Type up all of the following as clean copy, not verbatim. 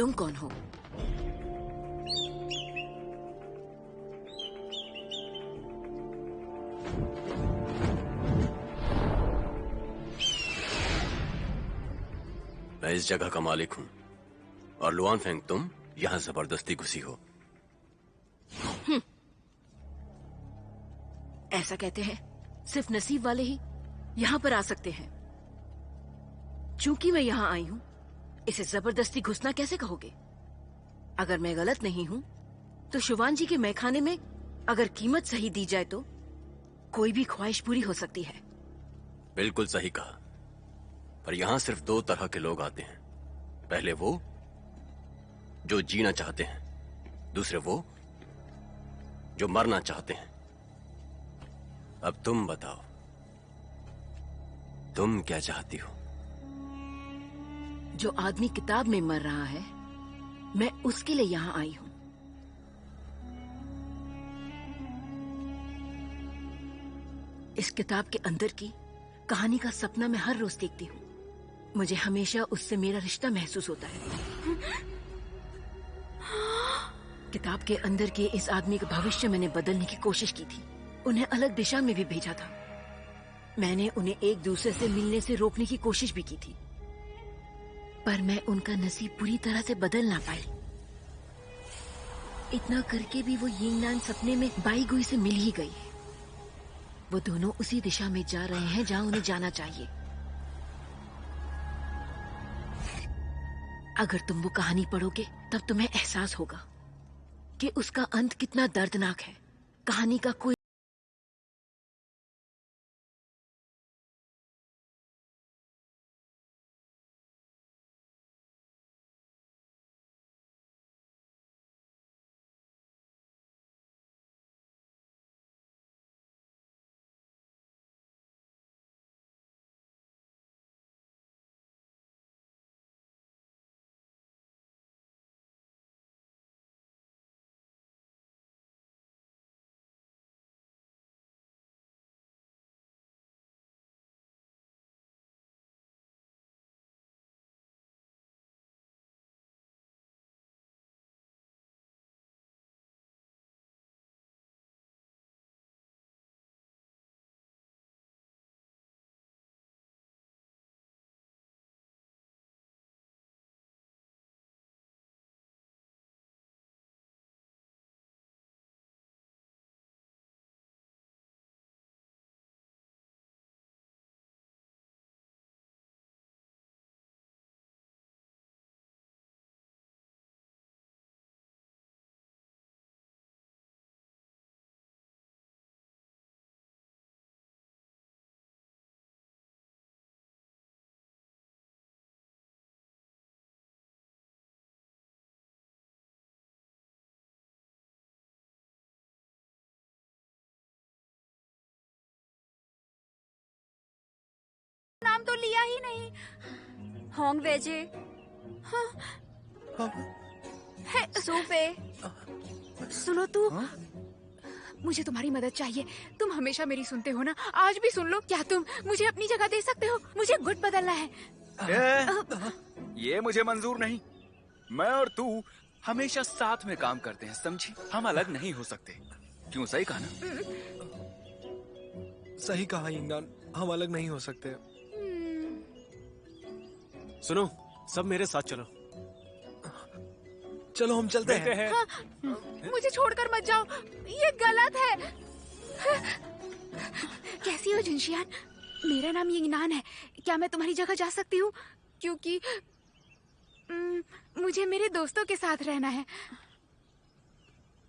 तुम कौन हो? मैं इस जगह का मालिक हूं और लुआनफेंग तुम यहां जबरदस्ती घुसी हो। ऐसा कहते हैं सिर्फ नसीब वाले ही यहाँ पर आ सकते हैं। चूंकि मैं यहाँ आई हूँ, इसे जबरदस्ती घुसना कैसे कहोगे? अगर मैं गलत नहीं हूँ तो शुवान जी के मैखाने में अगर कीमत सही दी जाए तो कोई भी ख्वाहिश पूरी हो सकती है। बिल्कुल सही कहा, पर यहां सिर्फ दो तरह के लोग आते हैं। पहले वो जो जीना चाहते हैं, दूसरे वो जो मरना चाहते हैं। अब तुम बताओ, तुम क्या चाहती हो? जो आदमी किताब में मर रहा है, मैं उसके लिए यहाँ आई हूँ। इस किताब के अंदर की कहानी का सपना मैं हर रोज देखती हूँ। मुझे हमेशा उससे मेरा रिश्ता महसूस होता है। किताब के अंदर के इस आदमी का भविष्य मैंने बदलने की कोशिश की थी, उन्हें अलग दिशा में भी भेजा था। मैंने उन्हें एक दूसरे से मिलने से रोकने की कोशिश भी की थी, पर मैं उनका नसीब पूरी तरह से बदल ना पाई। इतना करके भी वो यिंगनान सपने में बाई गुई से मिल ही गई है। वो दोनों उसी दिशा में जा रहे हैं जहां उन्हें जाना चाहिए। अगर तुम वो कहानी पढ़ोगे तब तुम्हें एहसास होगा कि उसका अंत कितना दर्दनाक है। कहानी का कोई नाम तो लिया ही नहीं। होंग वेजे। हाँ। है सूफे। सुनो तू, मुझे तुम्हारी मदद चाहिए। तुम हमेशा मेरी सुनते हो ना, आज भी सुन लो। क्या तुम मुझे अपनी जगह दे सकते हो? मुझे गुट बदलना है। ये मुझे मंजूर नहीं। मैं और तू हमेशा साथ में काम करते हैं, समझी? हम अलग नहीं हो सकते। क्यों, सही कहा ना? सही कहा यिंगनान, हम अलग नहीं हो सकते। सुनो, सब मेरे साथ चलो। चलो हम चलते हैं। हाँ, मुझे छोड़कर मत जाओ, ये गलत है। कैसी हो जिनशियान? मेरा नाम यिंगनान है। क्या मैं तुम्हारी जगह जा सकती हूँ? क्योंकि मुझे मेरे दोस्तों के साथ रहना है।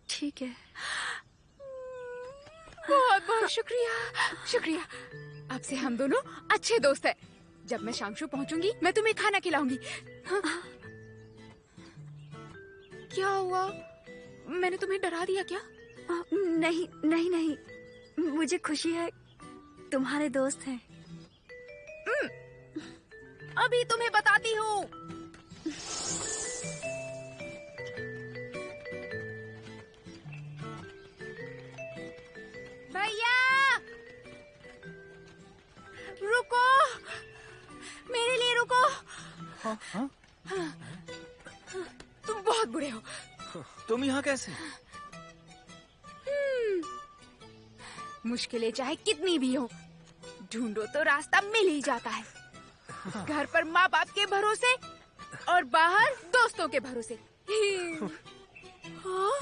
ठीक है। बहुत बहुत शुक्रिया, शुक्रिया। अब से हम दोनों अच्छे दोस्त हैं। जब मैं शांगशु पहुंचूंगी, मैं तुम्हें खाना खिलाऊंगी। हाँ? क्या हुआ? मैंने तुम्हें डरा दिया क्या? नहीं नहीं नहीं, मुझे खुशी है तुम्हारे दोस्त हैं। अभी तुम्हें बताती हूँ। भैया रुको, मेरे लिए रुको। हाँ? बुरे हो। तुम यहाँ कैसे? मुश्किलें चाहे कितनी भी हो, ढूंढो तो रास्ता मिल ही जाता है। घर पर माँ बाप के भरोसे और बाहर दोस्तों के भरोसे। हाँ,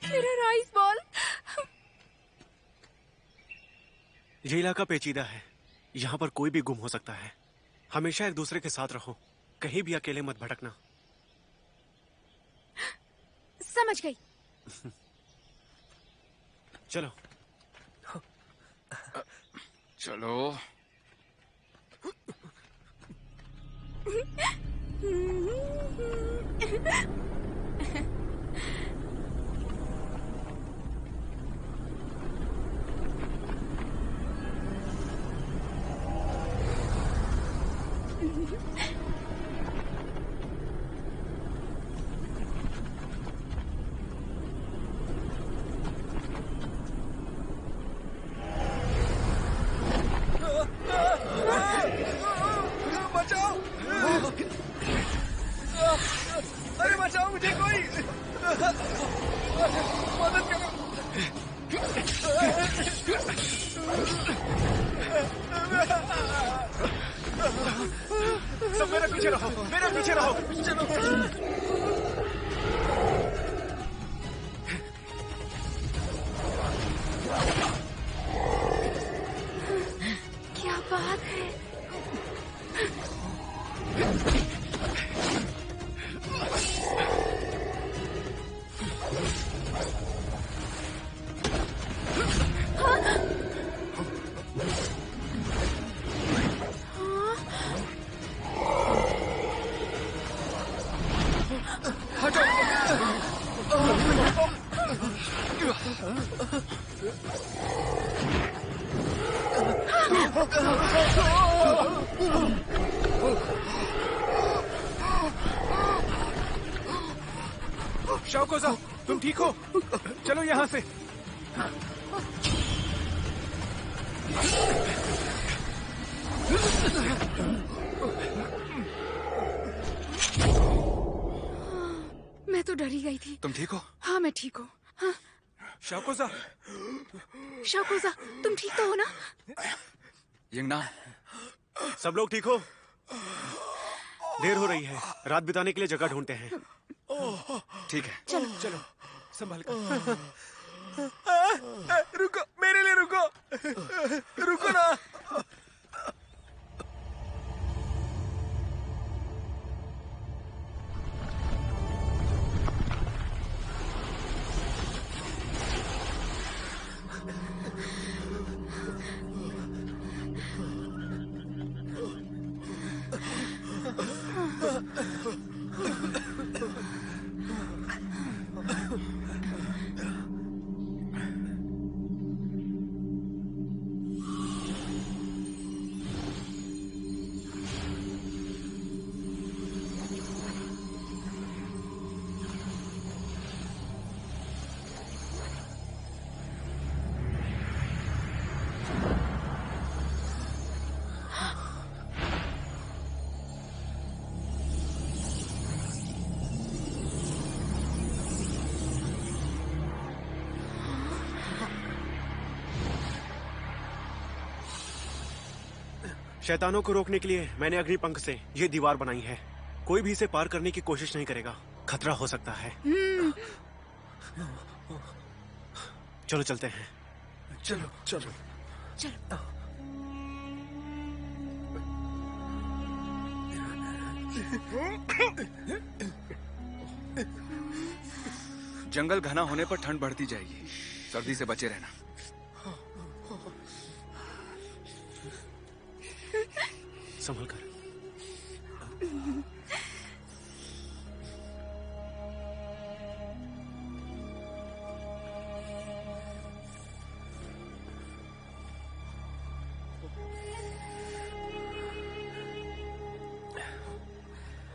मेरा राइस बॉल। ये इलाका पेचीदा है, यहाँ पर कोई भी गुम हो सकता है। हमेशा एक दूसरे के साथ रहो, कहीं भी अकेले मत भटकना। समझ गई। चलो चलो। अरे बचाओ मुझे कोई, मदद करो। सब मेरे पीछे रहो, मेरे पीछे रहो। चलो। क्या बात है। शौकोजा, तुम ठीक हो? चलो यहाँ से। मैं तो डरी गई थी। तुम ठीक हो? हाँ, मैं ठीक हूँ। हाँ। शौकोजा, शौकोजा, तुम ठीक तो हो ना? यंगना, सब लोग ठीक हो? देर हो रही है, रात बिताने के लिए जगह ढूंढते हैं। ठीक है। चलो चलो, संभाल कर। रुको, मेरे लिए रुको, रुको ना। शैतानों को रोकने के लिए मैंने अग्निपंख से ये दीवार बनाई है। कोई भी इसे पार करने की कोशिश नहीं करेगा, खतरा हो सकता है। चलो चलते हैं। चलो चलो चलो। जंगल घना होने पर ठंड बढ़ती जाएगी, सर्दी से बचे रहना। संभल कर।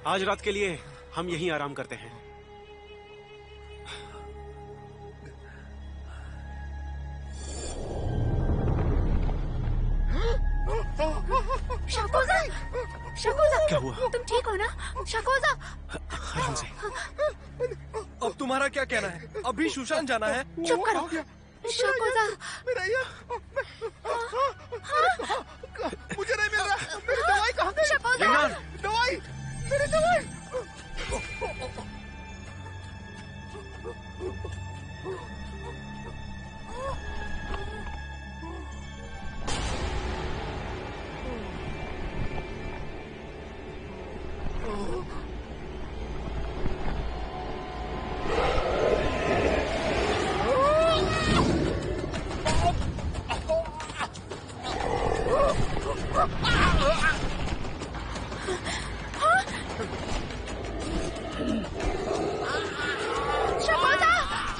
आज रात के लिए हम यहीं आराम करते हैं। शकोजा, शकोजा, क्या हुआ? तुम ठीक हो ना? शकोजा, आराम से। तुम्हारा क्या कहना है? अभी सुशांत जाना है। चुप करो शकोदा। मुझे नहीं मिल रहा। मेरी दवाई कहाँ गई? शकोदा दवाई, मेरी दवाई।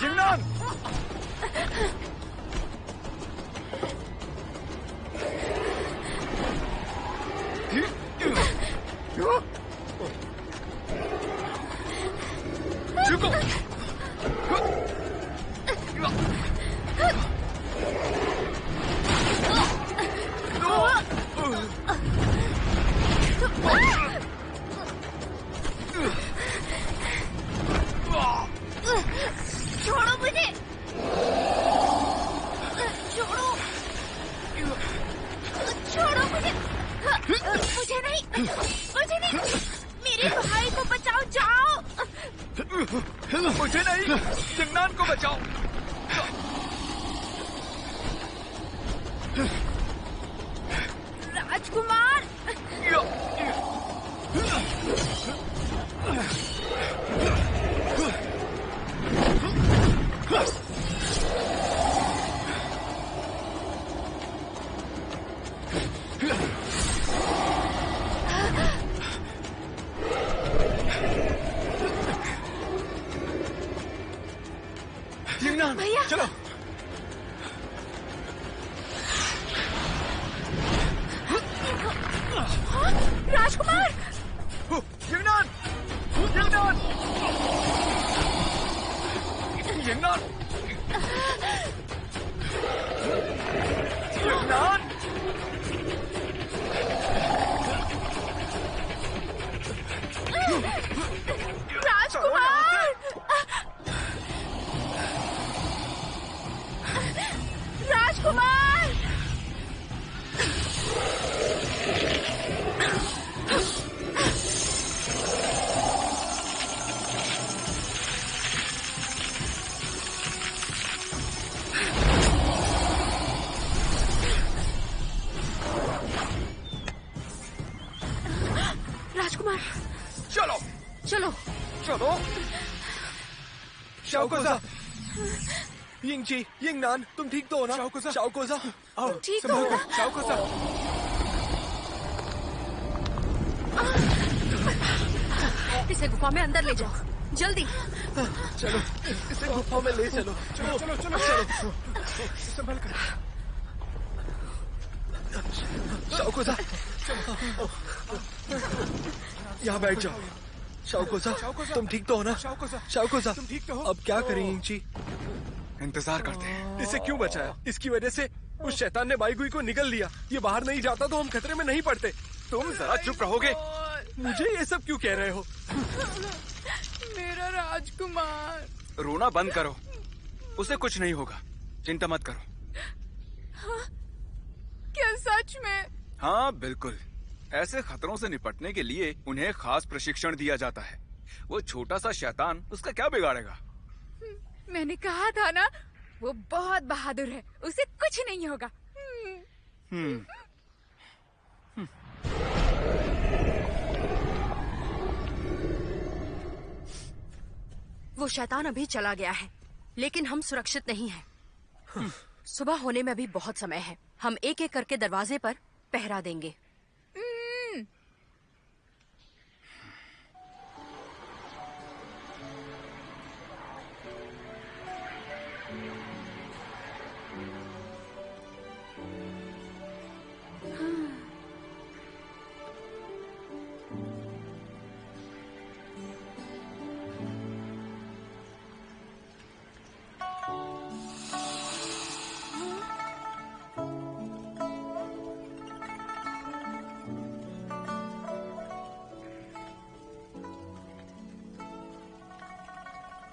जिंगनान! रुको! छोड़ो मुझे। छोड़ो छोड़ो मुझे। मुझे नहीं, मुझे नहीं। मेरे भाई को बचाओ, जाओ। मुझे नहीं, जिंगनान को बचाओ। राजकुमार जिंगनान, भैया। चलो। राजकुमार जिंगनान! जिंगनान! जिंगनान! जिंगनान! राजकुमार राजकुमार राजकुमार चलो, चलो। चलो। शाओकोजा, यिंगची, यिंगनान, तुम ठीक तो हो ना? शाओकोजा, आओ। ठीक हो ना? शाओकोजा, इसे गुफा में अंदर ले जाओ, जल्दी। चलो, इसे गुफा में ले चलो। चलो, चलो, चलो, चलो। संभल कर। शाओकोजा, यहाँ बैठ जाओ। शाओकोजा, तुम ठीक तो हो ना? शाओकोजा, तुम ठीक तो हो? अब क्या करें यिंगची? इंतजार करते हैं। इसे क्यों बचाया? इसकी वजह से उस शैतान ने बाईगुई को निगल लिया। ये बाहर नहीं जाता तो हम खतरे में नहीं पड़ते। तुम जरा चुप रहोगे? मुझे ये सब क्यों कह रहे हो? मेरा राजकुमार। रोना बंद करो, उसे कुछ नहीं होगा, चिंता मत करो। क्या सच में? हाँ बिल्कुल, ऐसे खतरों से निपटने के लिए उन्हें खास प्रशिक्षण दिया जाता है। वो छोटा सा शैतान उसका क्या बिगाड़ेगा? मैंने कहा था ना, वो बहुत बहादुर है, उसे कुछ नहीं होगा। वो शैतान अभी चला गया है, लेकिन हम सुरक्षित नहीं हैं। सुबह होने में अभी बहुत समय है। हम एक एक करके दरवाजे पर पहरा देंगे।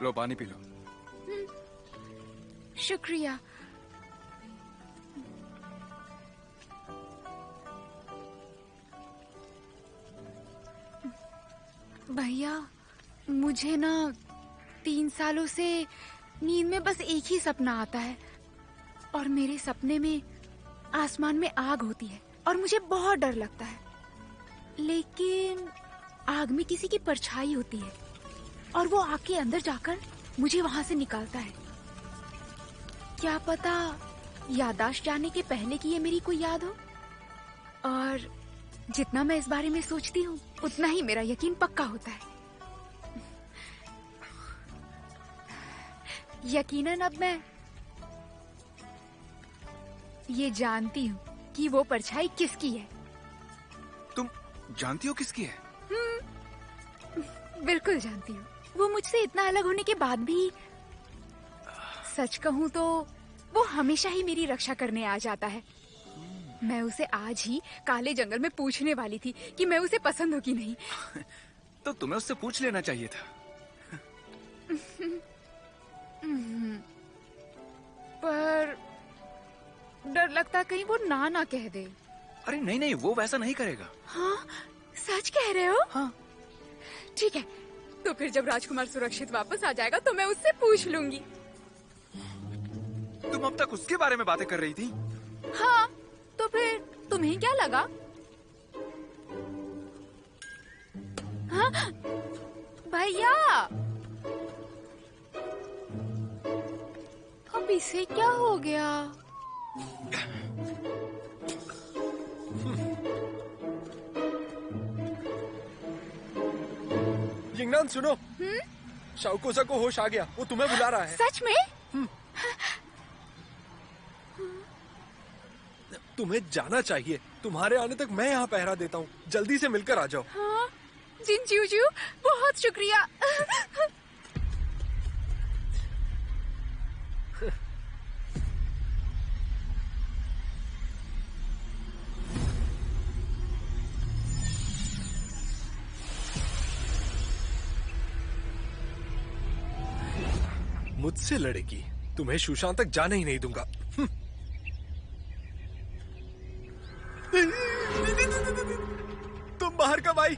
लो पानी पी लो। शुक्रिया। भैया, मुझे ना 3 सालों से नींद में बस एक ही सपना आता है और मेरे सपने में आसमान में आग होती है और मुझे बहुत डर लगता है। लेकिन आग में किसी की परछाई होती है और वो आग के अंदर जाकर मुझे वहां से निकालता है। क्या पता याददाश्त जाने के पहले की ये मेरी कोई याद हो। और जितना मैं इस बारे में सोचती हूँ उतना ही मेरा यकीन पक्का होता है। यकीनन अब मैं ये जानती हूँ कि वो परछाई किसकी है। तुम जानती हो किसकी है? बिल्कुल जानती हूँ। वो मुझसे इतना अलग होने के बाद भी, सच कहूँ तो वो हमेशा ही मेरी रक्षा करने आ जाता है। मैं उसे आज ही काले जंगल में पूछने वाली थी कि मैं उसे पसंद हूँ कि नहीं। तो तुम्हें उससे पूछ लेना चाहिए था। पर डर लगता कहीं वो ना कह दे। अरे नहीं नहीं, वो वैसा नहीं करेगा। हाँ, सच कह रहे हो? हाँ। ठीक है, तो फिर जब राजकुमार सुरक्षित वापस आ जाएगा तो मैं उससे पूछ लूंगी। तुम अब तक उसके बारे में बातें कर रही थी। हाँ, तो फिर तुम्हें क्या लगा? हाँ? भैया, अब इसे क्या हो गया? यिंगनान सुनो। शाओकोसा को होश आ गया, वो तुम्हें बुला रहा है। सच में? तुम्हें जाना चाहिए। तुम्हारे आने तक मैं यहाँ पहरा देता हूँ। जल्दी से मिलकर आ जाओ। हाँ, जिनजियोजू, बहुत शुक्रिया। मुझसे लड़ेगी, तुम्हें शूशान तक जाने ही नहीं दूंगा। तुम बाहर कब आई?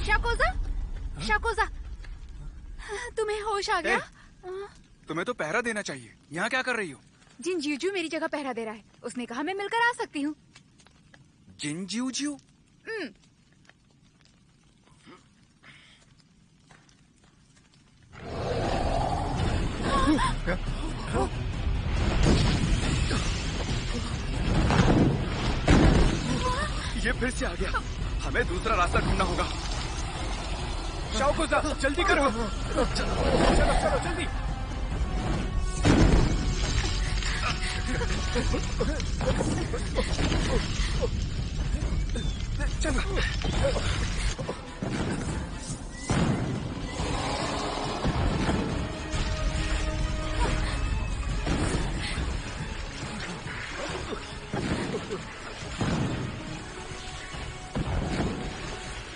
शाकोजा, शाकोजा, तुम्हें होश आ गया? तुम्हें तो पहरा देना चाहिए। यहाँ क्या कर रही हो? जिनजियोजू मेरी जगह पहरा दे रहा है। उसने कहा मैं मिलकर आ सकती हूँ। जिनजियोजू? ये फिर से आ गया। हमें दूसरा रास्ता ढूंढना होगा। शाओकोसा, जल्दी करो। चलो चलो जल्दी। चलो।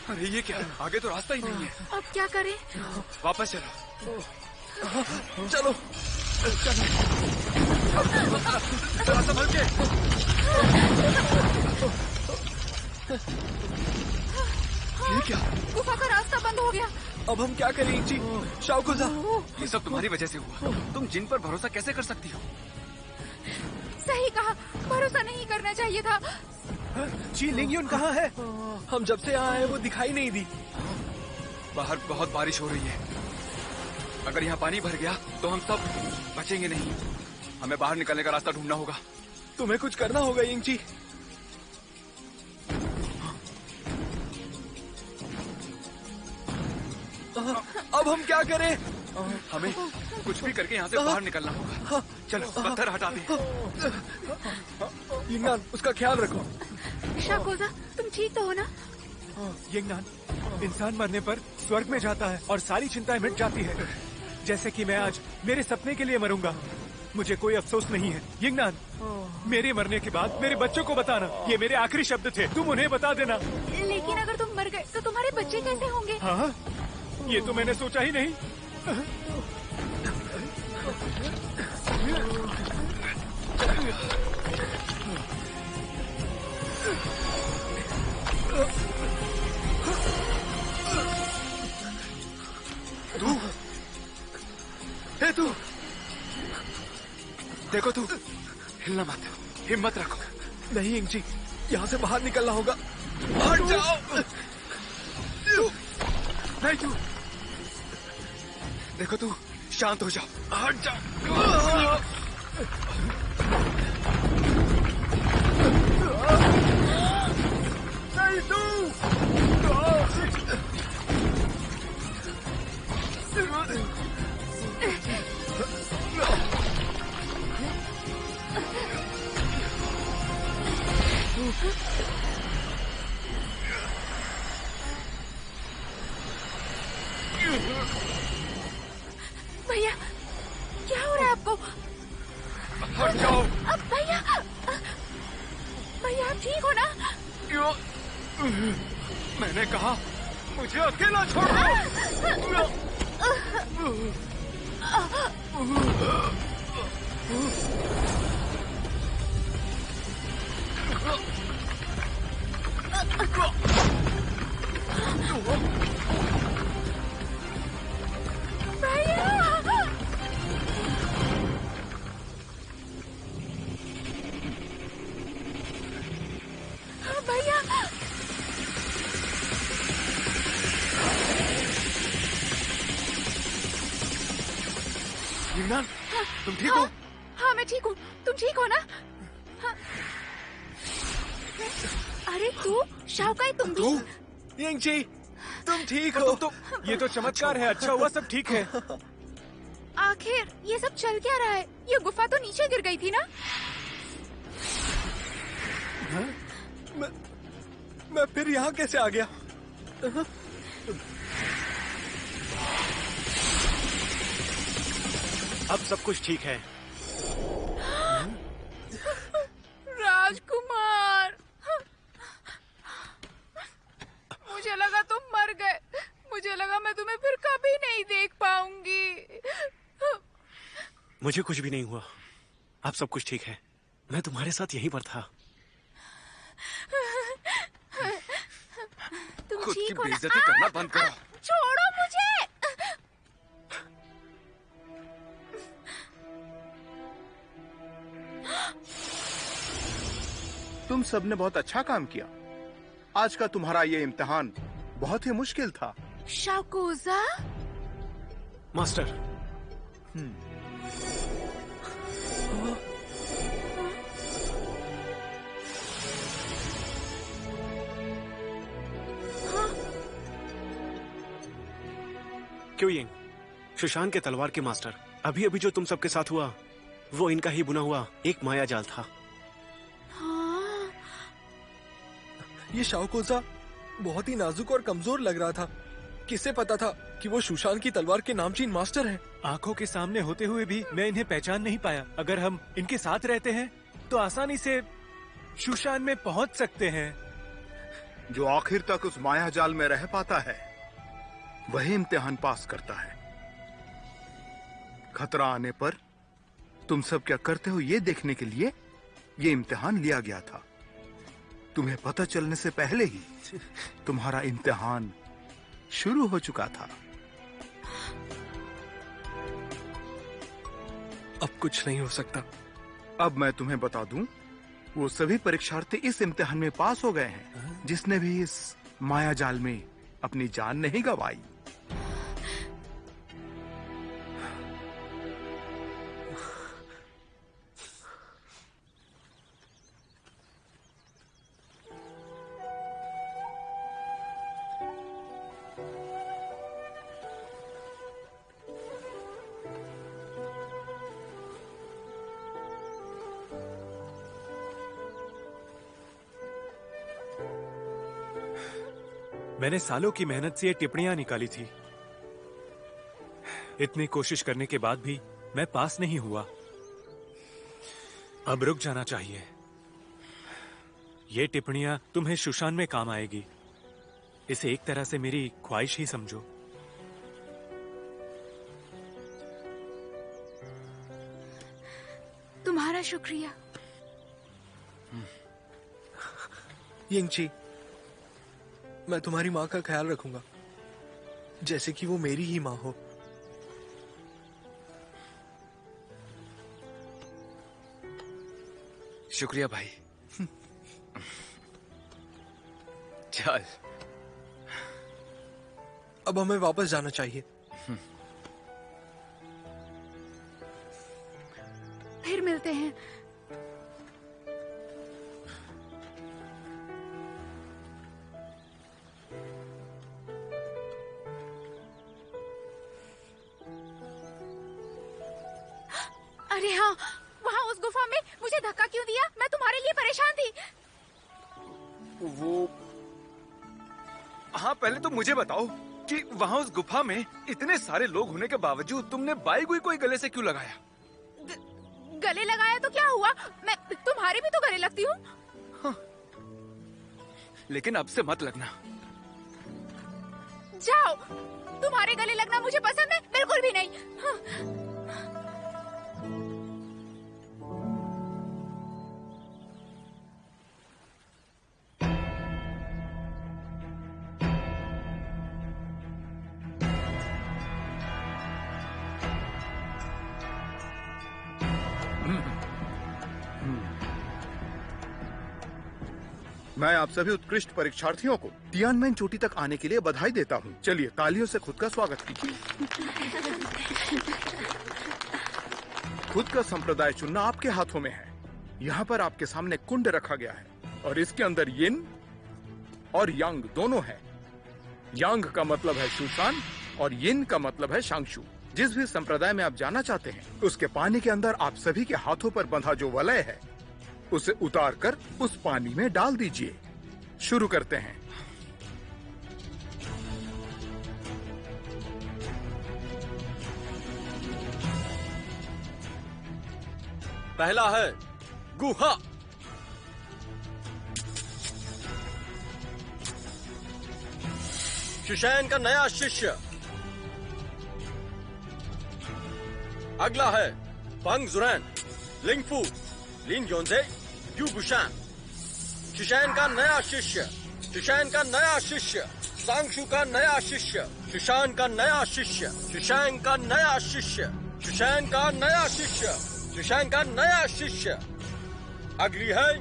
अरे ये क्या? आगे तो रास्ता ही नहीं है। अब क्या करें? वापस चलो। चलो जरा संभल के। ये क्या? गुफा का रास्ता बंद हो गया। अब हम क्या करें जी? शाओकोसा, ये सब तुम्हारी वजह से हुआ। तुम जिन पर भरोसा कैसे कर सकती हो? सही कहा, भरोसा नहीं करना चाहिए था। जी लिंगयुन कहाँ है? हम जब से यहाँ आए वो दिखाई नहीं दी। बाहर बहुत बारिश हो रही है। अगर यहाँ पानी भर गया तो हम सब बचेंगे नहीं। हमें बाहर निकलने का रास्ता ढूंढना होगा। तुम्हें कुछ करना होगा यिंगजी। अब हम क्या करें? हमें कुछ भी करके यहाँ से बाहर निकलना होगा। चलो पत्थर हटा दे। यिंगनान, उसका ख्याल रखो। शाकोजा, तुम ठीक तो हो ना? यिंगनान, इंसान मरने पर स्वर्ग में जाता है और सारी चिंताएं मिट जाती है। जैसे कि मैं आज मेरे सपने के लिए मरूंगा। मुझे कोई अफसोस नहीं है। यिंगनान, मेरे मरने के बाद मेरे बच्चों को बताना, ये मेरे आखिरी शब्द थे, तुम उन्हें बता देना। लेकिन अगर तुम मर गए तो तुम्हारे बच्चे कैसे होंगे? हाँ, ये तो मैंने सोचा ही नहीं। तू देखो, तू हिलना मत, हिम्मत रखो। नहीं इंग जी, यहाँ से बाहर निकलना होगा। हट जाओ। नहीं तू देखो, तू शांत हो जाओ, हट जाओ। नहीं तू भैया, क्या हो रहा है आपको? हट जाओ। अब भैया, भैया आप ठीक हो ना? मैंने कहा मुझे अकेला छोड़ दो। भैया, यिंगनान, तुम ठीक हो? हाँ मैं ठीक हूँ, तुम ठीक हो ना? हाँ। अरे तू शाओकाई, तुम भी? यिंग जी, तुम ठीक हो? ये तो चमत्कार है। अच्छा हुआ सब ठीक है। आखिर ये सब चल क्या रहा है? ये गुफा तो नीचे गिर गई थी ना? मैं फिर यहाँ कैसे आ गया? अब सब कुछ ठीक है। राजकुमार, मुझे लगा तुम मर गए। मुझे लगा मैं तुम्हें फिर कभी नहीं देख पाऊंगी। मुझे कुछ भी नहीं हुआ। अब सब कुछ ठीक है। मैं तुम्हारे साथ यहीं पर था। तुम खुद की ठीक हो ना? बेइज्जती करना बंद करो। छोड़ो मुझे। तुम सबने बहुत अच्छा काम किया। आज का तुम्हारा ये इम्तिहान बहुत ही मुश्किल था। शाकोजा, मास्टर, क्यों यिंग? सुशांत के तलवार के मास्टर, अभी अभी जो तुम सबके साथ हुआ वो इनका ही बुना हुआ एक माया जाल था। हाँ। ये शाओकोजा बहुत ही नाजुक और कमजोर लग रहा था। किसे पता था कि वो सुशांत की तलवार के नामचीन मास्टर हैं। आंखों के सामने होते हुए भी मैं इन्हें पहचान नहीं पाया। अगर हम इनके साथ रहते हैं तो आसानी से सुशांत में पहुंच सकते हैं। जो आखिर तक उस माया जाल में रह पाता है वही इम्तिहान पास करता है। खतरा आने पर तुम सब क्या करते हो ये देखने के लिए ये इम्तिहान लिया गया था। तुम्हें पता चलने से पहले ही तुम्हारा इम्तिहान शुरू हो चुका था। अब कुछ नहीं हो सकता। अब मैं तुम्हें बता दूं, वो सभी परीक्षार्थी इस इम्तिहान में पास हो गए हैं जिसने भी इस माया जाल में अपनी जान नहीं गंवाई। मैंने सालों की मेहनत से ये टिप्पणियां निकाली थी। इतनी कोशिश करने के बाद भी मैं पास नहीं हुआ। अब रुक जाना चाहिए। ये टिप्पणियां तुम्हें सुशान में काम आएगी। इसे एक तरह से मेरी ख्वाहिश ही समझो। तुम्हारा शुक्रिया। यिंगची, मैं तुम्हारी माँ का ख्याल रखूंगा, जैसे कि वो मेरी ही माँ हो। शुक्रिया भाई। चल, अब हमें वापस जाना चाहिए। फिर मिलते हैं। अरे हाँ, वहाँ उस गुफा में मुझे धक्का क्यों दिया? मैं तुम्हारे लिए परेशान थी। वो हाँ, पहले तो मुझे बताओ कि वहाँ उस गुफा में इतने सारे लोग होने के बावजूद तुमने बाईगुई को गले से क्यों लगाया? गले लगाया तो क्या हुआ? मैं तुम्हारे भी तो गले लगती हूँ। हाँ। लेकिन अब से मत लगना। जाओ, तुम्हारे गले लगना मुझे पसंद है बिल्कुल भी नहीं। हाँ। मैं आप सभी उत्कृष्ट परीक्षार्थियों को तियानमेन चोटी तक आने के लिए बधाई देता हूँ। चलिए तालियों से खुद का स्वागत कीजिए। खुद का संप्रदाय चुनना आपके हाथों में है। यहाँ पर आपके सामने कुंड रखा गया है और इसके अंदर यिन और यांग दोनों है। यांग का मतलब है शुशान और यिन का मतलब है शांगशु। जिस भी संप्रदाय में आप जाना चाहते हैं, उसके पानी के अंदर आप सभी के हाथों पर बंधा जो वलय है, उसे उतार कर उस पानी में डाल दीजिए। शुरू करते हैं। पहला है गुहा। शुशैन का नया शिष्य। अगला है पंग जुरैन, लिंगफू, लिन योनजे, यू बुशान। शुशैन का नया शिष्य। शुशैन का नया शिष्य। सांगशु का नया शिष्य। शुशान का नया शिष्य। शुशैन का नया शिष्य। शुशैन का नया शिष्य। शुशैन का नया शिष्य। अगली है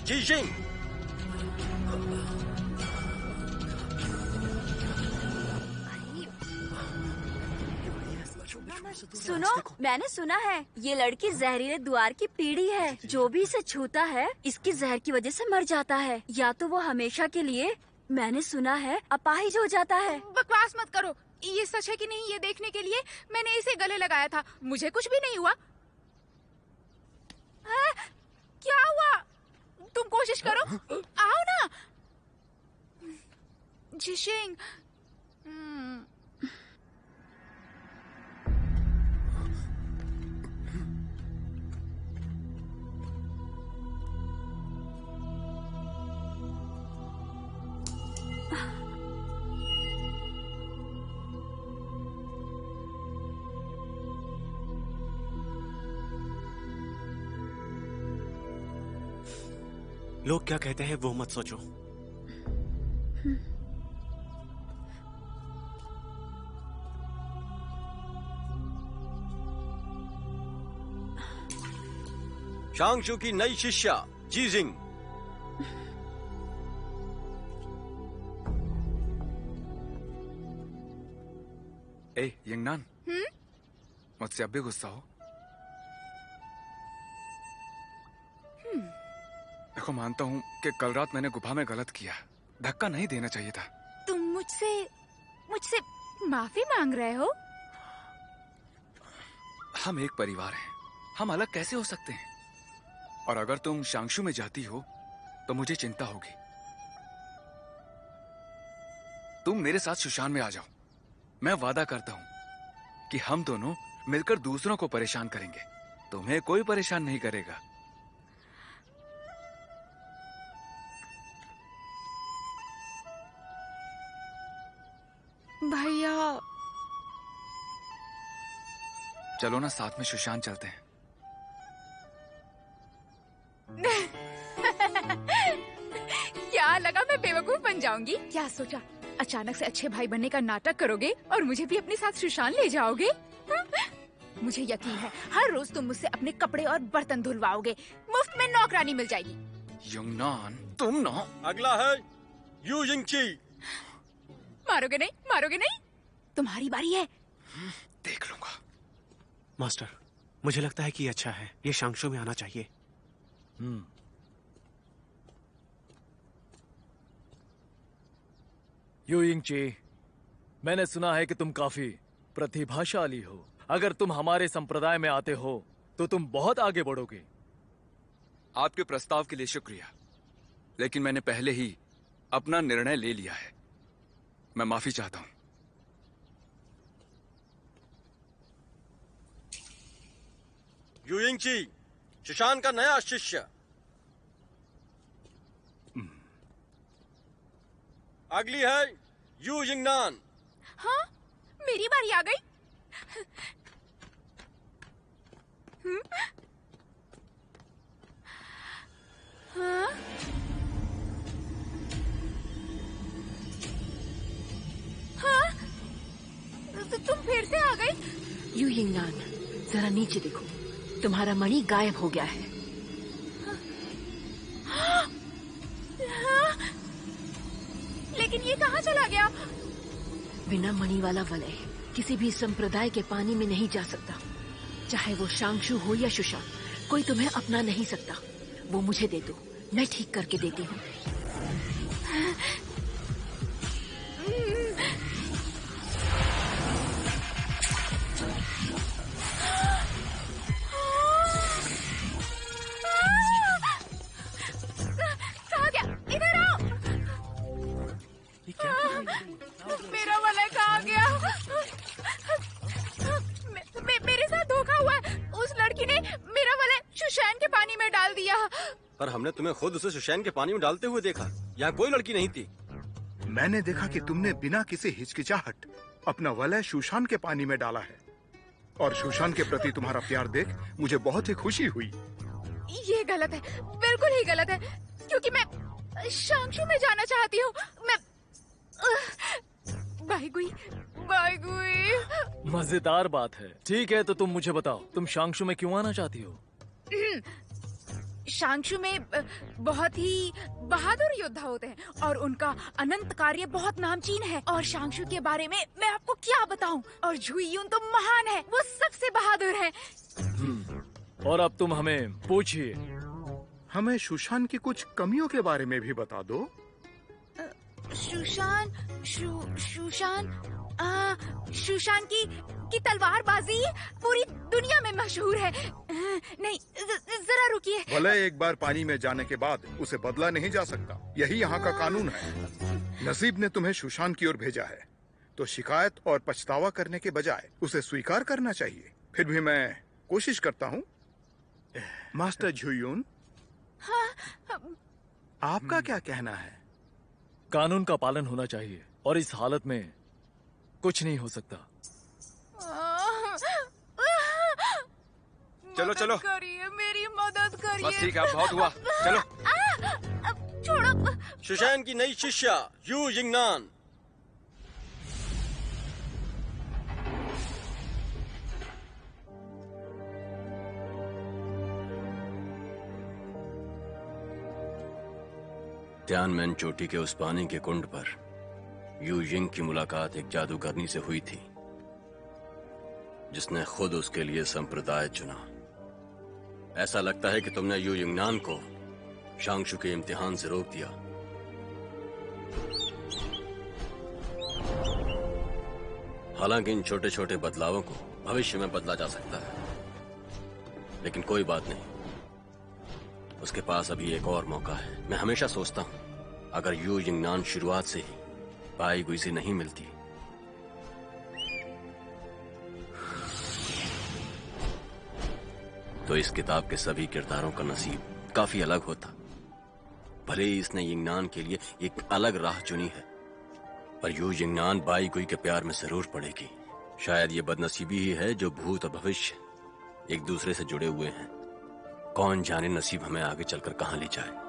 जीजिंग। सुनो, मैंने सुना है ये लड़की जहरीले द्वार की पीढ़ी है। जो भी इसे छूता है इसकी जहर की वजह से मर जाता है, या तो वो हमेशा के लिए, मैंने सुना है, अपाहिज हो जाता है। बकवास मत करो। ये सच है कि नहीं ये देखने के लिए मैंने इसे गले लगाया था। मुझे कुछ भी नहीं हुआ। क्या हुआ? तुम कोशिश करो, आओ ना। जिशिंग, लोग क्या कहते हैं वो मत सोचो। शांगशु की नई शिष्या जीजिंग। ए यंगनान, मुझसे अब भी गुस्सा हो? देखो, मानता हूँ कि कल रात मैंने गुफा में गलत किया। धक्का नहीं देना चाहिए था। तुम मुझसे माफी मांग रहे हो? हम एक परिवार हैं, हम अलग कैसे हो सकते हैं? और अगर तुम शांगशु में जाती हो तो मुझे चिंता होगी। तुम मेरे साथ शुशान में आ जाओ। मैं वादा करता हूँ कि हम दोनों मिलकर दूसरों को परेशान करेंगे। तुम्हें कोई परेशान नहीं करेगा। भैया चलो ना, साथ में शुशान चलते हैं। क्या लगा मैं बेवकूफ बन जाऊंगी? क्या सोचा अचानक से अच्छे भाई बनने का नाटक करोगे और मुझे भी अपने साथ शुशान ले जाओगे? मुझे यकीन है हर रोज तुम मुझसे अपने कपड़े और बर्तन धुलवाओगे। मुफ्त में नौकरानी मिल जाएगी। युंगनान, तुम ना। अगला है यू यिंगची। मारोगे नहीं, मारोगे नहीं। तुम्हारी बारी है। देख लूंगा। मास्टर, मुझे लगता है कि ये अच्छा है। ये शांगशो में आना चाहिए। यू यिंगची, मैंने सुना है कि तुम काफी प्रतिभाशाली हो। अगर तुम हमारे संप्रदाय में आते हो तो तुम बहुत आगे बढ़ोगे। आपके प्रस्ताव के लिए शुक्रिया, लेकिन मैंने पहले ही अपना निर्णय ले लिया है। मैं माफी चाहता हूं। यू यिंगची, शुशान का नया शिष्य। अगली है यू यिंगनान। हाँ, मेरी बारी आ गई। हाँ? हाँ? तो तुम फिर से आ गई? यू यिंगनान, जरा नीचे देखो, तुम्हारा मणि गायब हो गया है। हाँ? लेकिन ये कहाँ चला गया? बिना मणि वाला वलय किसी भी संप्रदाय के पानी में नहीं जा सकता। चाहे वो शांगशु हो या शुशान, कोई तुम्हें अपना नहीं सकता। वो मुझे दे दो, मैं ठीक करके देती हूँ। कहाँ गया? इधर आओ। मेरा वलय कहाँ गया? मेरे साथ धोखा हुआ है। उस लड़की ने मेरा वलय शुशान के पानी में डाल दिया। पर हमने तुम्हें खुद उसे शुशान के पानी में डालते हुए देखा। यहाँ कोई लड़की नहीं थी। मैंने देखा कि तुमने बिना किसी हिचकिचाहट अपना वलय शुशान के पानी में डाला है, और शुशान के प्रति तुम्हारा प्यार देख मुझे बहुत ही खुशी हुई। ये गलत है, बिल्कुल ही गलत है, क्योंकि मैं शांगशु में जाना चाहती हूँ। मैं बाईगुई, बाईगुई। मजेदार बात है। ठीक है, तो तुम मुझे बताओ, तुम शांगशु में क्यों आना चाहती हो? शांगशु में बहुत ही बहादुर योद्धा होते हैं और उनका अनंत कार्य बहुत नामचीन है। और शांगशु के बारे में मैं आपको क्या बताऊं। और झुइयुन तो महान है, वो सबसे बहादुर है। और अब तुम हमें पूछिए। हमें शुशान की कुछ कमियों के बारे में भी बता दो। शुशान की तलवारबाजी पूरी दुनिया में मशहूर है। नहीं, जरा रुकिए। वलय एक बार पानी में जाने के बाद उसे बदला नहीं जा सकता, यही यहाँ का कानून है। नसीब ने तुम्हें शुशान की ओर भेजा है, तो शिकायत और पछतावा करने के बजाय उसे स्वीकार करना चाहिए। फिर भी मैं कोशिश करता हूँ। मास्टर झुइयुन, आपका क्या कहना है? कानून का पालन होना चाहिए, और इस हालत में कुछ नहीं हो सकता। चलो चलो, करिए, मेरी मदद करिए। बस ठीक है, अब बहुत हुआ। चलो। छोड़ो। शुशान की नई शिष्या यू यिंगनान। तियानमेन चोटी के उस पानी के कुंड पर यू यिंग की मुलाकात एक जादूगरनी से हुई थी, जिसने खुद उसके लिए संप्रदाय चुना। ऐसा लगता है कि तुमने यू यिंगनान को शांगशु के इम्तिहान से रोक दिया। हालांकि इन छोटे छोटे बदलावों को भविष्य में बदला जा सकता है, लेकिन कोई बात नहीं, उसके पास अभी एक और मौका है। मैं हमेशा सोचता हूं, अगर यू यिंगनान शुरुआत से ही बाई गुई से नहीं मिलती। तो इस किताब के सभी किरदारों का नसीब काफी अलग होता। भले ही इसने यिंगनान के लिए एक अलग राह चुनी है, पर यूं यिंगनान बाई गुई के प्यार में जरूर पड़ेगी। शायद ये बदनसीबी ही है जो भूत और भविष्य एक दूसरे से जुड़े हुए हैं। कौन जाने नसीब हमें आगे चलकर कहां ले जाए।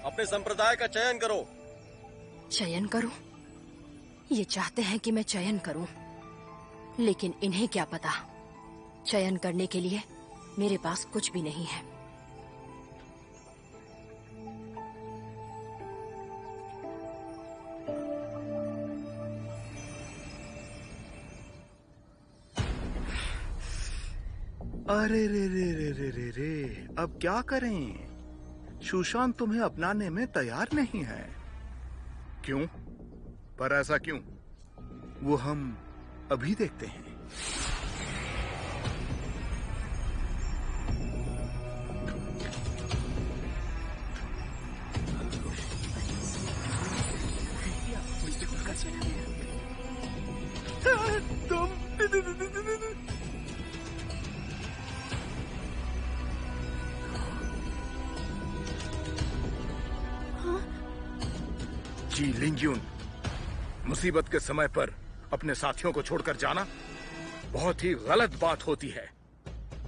अपने संप्रदाय का चयन करो। चयन करूं? ये चाहते हैं कि मैं चयन करूं, लेकिन इन्हें क्या पता, चयन करने के लिए मेरे पास कुछ भी नहीं है। अरे रे रे रे रे रे रे, अब क्या करें? सुशांत तुम्हें अपनाने में तैयार नहीं है। क्यों? पर ऐसा क्यों? वो हम अभी देखते हैं। जी लिंग्यून, मुसीबत के समय पर अपने साथियों को छोड़कर जाना बहुत ही गलत बात होती है।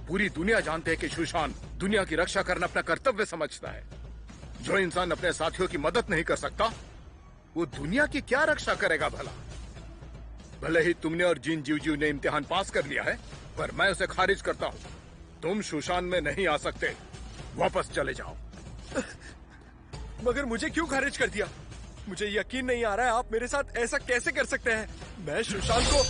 पूरी दुनिया जानते हैं कि सुशांत दुनिया की रक्षा करना अपना कर्तव्य समझता है। जो इंसान अपने साथियों की मदद नहीं कर सकता, वो दुनिया की क्या रक्षा करेगा भला? भले ही तुमने और जिन जीवजीव ने इम्तिहान पास कर लिया है, पर मैं उसे खारिज करता हूँ। तुम सुशांत में नहीं आ सकते, वापस चले जाओ। मगर मुझे क्यों खारिज कर दिया? मुझे यकीन नहीं आ रहा है, आप मेरे साथ ऐसा कैसे कर सकते हैं? मैं सुशांत को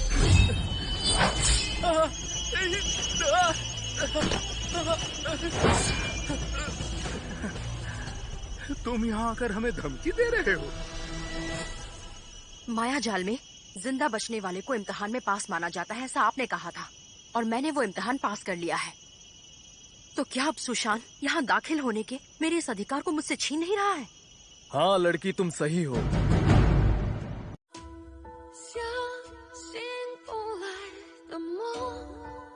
तुम यहाँ आकर हमें धमकी दे रहे हो? माया जाल में जिंदा बचने वाले को इम्तिहान में पास माना जाता है, ऐसा आपने कहा था, और मैंने वो इम्तिहान पास कर लिया है। तो क्या अब सुशांत यहाँ दाखिल होने के मेरे इस अधिकार को मुझसे छीन नहीं रहा है? हाँ लड़की, तुम सही हो।